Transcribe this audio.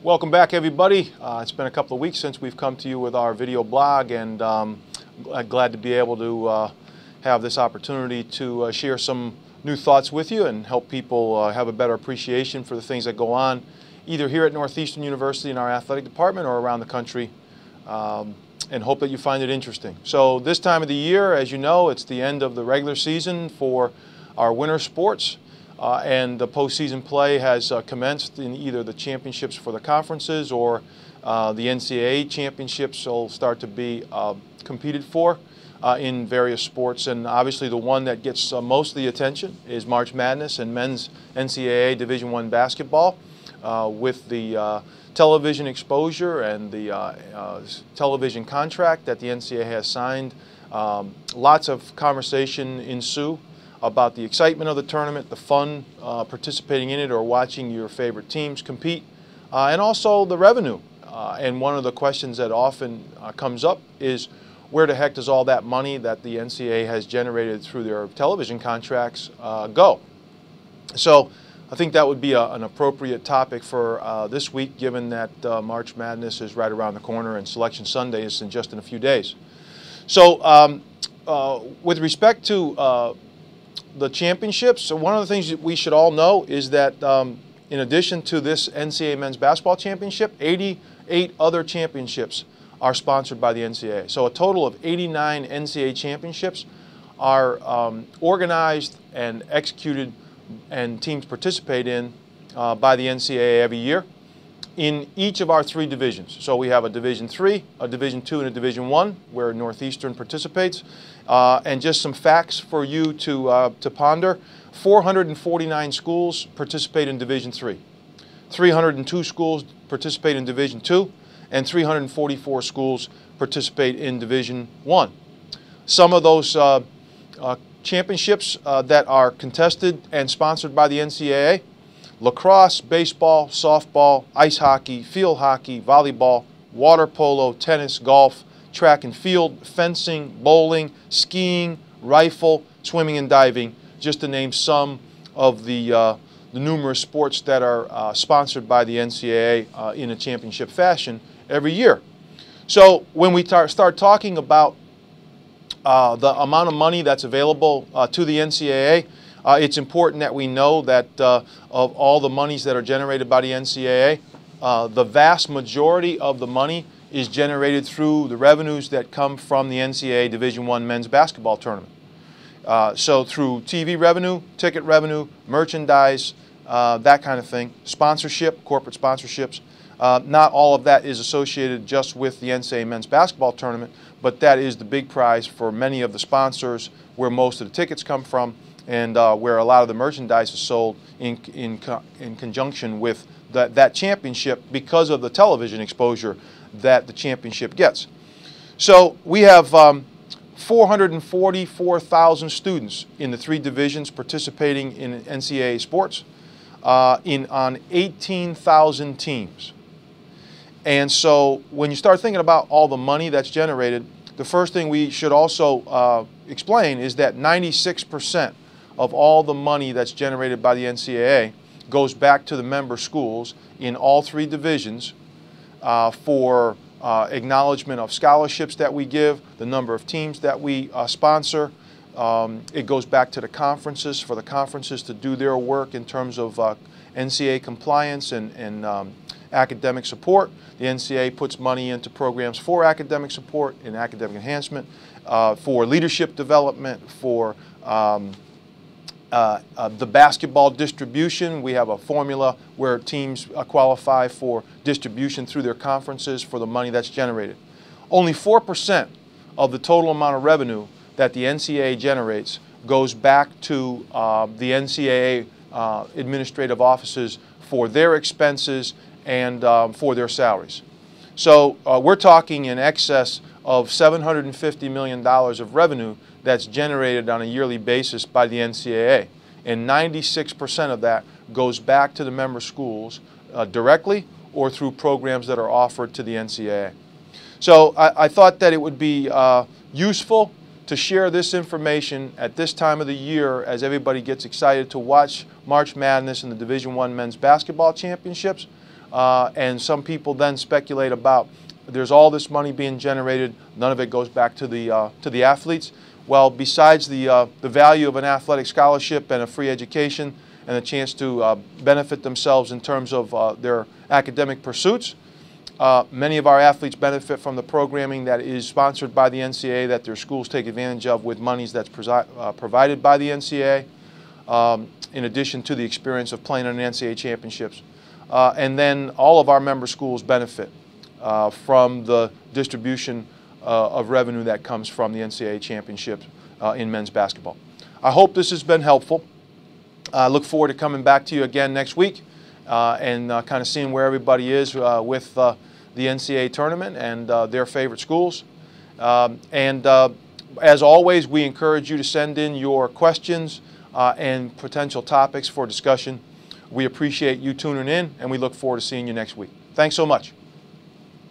Welcome back, everybody. It's been a couple of weeks since we've come to you with our video blog, and I'm glad to be able to have this opportunity to share some new thoughts with you and help people have a better appreciation for the things that go on either here at Northeastern University in our athletic department or around the country, and hope that you find it interesting. So this time of the year, as you know, it's the end of the regular season for our winter sports. And the postseason play has commenced in either the championships for the conferences or the NCAA championships will start to be competed for in various sports. And obviously the one that gets most of the attention is March Madness and men's NCAA Division I basketball with the television exposure and the television contract that the NCAA has signed. Lots of conversation ensue about the excitement of the tournament, the fun participating in it or watching your favorite teams compete, and also the revenue. And one of the questions that often comes up is, where the heck does all that money that the NCAA has generated through their television contracts go? So I think that would be an appropriate topic for this week, given that March Madness is right around the corner and Selection Sunday is in a few days. So with respect to the championships, so one of the things that we should all know is that in addition to this NCAA men's basketball championship, 88 other championships are sponsored by the NCAA. So a total of 89 NCAA championships are organized and executed and teams participate in by the NCAA every year in each of our three divisions. So we have a Division III, a Division II, and a Division I where Northeastern participates. And just some facts for you to ponder. 449 schools participate in Division III. 302 schools participate in Division II, and 344 schools participate in Division I. Some of those championships that are contested and sponsored by the NCAA: lacrosse, baseball, softball, ice hockey, field hockey, volleyball, water polo, tennis, golf, track and field, fencing, bowling, skiing, rifle, swimming and diving, just to name some of the numerous sports that are sponsored by the NCAA in a championship fashion every year. So when we start talking about the amount of money that's available to the NCAA, it's important that we know that of all the monies that are generated by the NCAA, the vast majority of the money is generated through the revenues that come from the NCAA Division I men's basketball tournament. So through TV revenue, ticket revenue, merchandise, that kind of thing, sponsorship, corporate sponsorships. Not all of that is associated just with the NCAA men's basketball tournament, but that is the big prize for many of the sponsors, where most of the tickets come from, and where a lot of the merchandise is sold in conjunction with that championship because of the television exposure that the championship gets. So we have 444,000 students in the three divisions participating in NCAA sports on 18,000 teams. And so when you start thinking about all the money that's generated, the first thing we should also explain is that 96% of all the money that's generated by the NCAA goes back to the member schools in all three divisions for acknowledgement of scholarships that we give, the number of teams that we sponsor. It goes back to the conferences for the conferences to do their work in terms of NCAA compliance and academic support. The NCAA puts money into programs for academic support and academic enhancement, for leadership development, for the basketball distribution. We have a formula where teams qualify for distribution through their conferences for the money that's generated. Only 4% of the total amount of revenue that the NCAA generates goes back to the NCAA administrative offices for their expenses and for their salaries. So we're talking in excess of $750 million of revenue that's generated on a yearly basis by the NCAA. And 96% of that goes back to the member schools directly or through programs that are offered to the NCAA. So I thought that it would be useful to share this information at this time of the year as everybody gets excited to watch March Madness and the Division I men's basketball championships. and some people then speculate about there's all this money being generated, none of it goes back to the athletes. Well, besides the value of an athletic scholarship and a free education and a chance to benefit themselves in terms of their academic pursuits, many of our athletes benefit from the programming that is sponsored by the NCAA, that their schools take advantage of with monies that's provided by the NCAA, in addition to the experience of playing in NCAA championships. And then all of our member schools benefit from the distribution of revenue that comes from the NCAA championships in men's basketball. I hope this has been helpful. I look forward to coming back to you again next week and kind of seeing where everybody is with the NCAA tournament and their favorite schools. As always, we encourage you to send in your questions and potential topics for discussion. We appreciate you tuning in, and we look forward to seeing you next week. Thanks so much.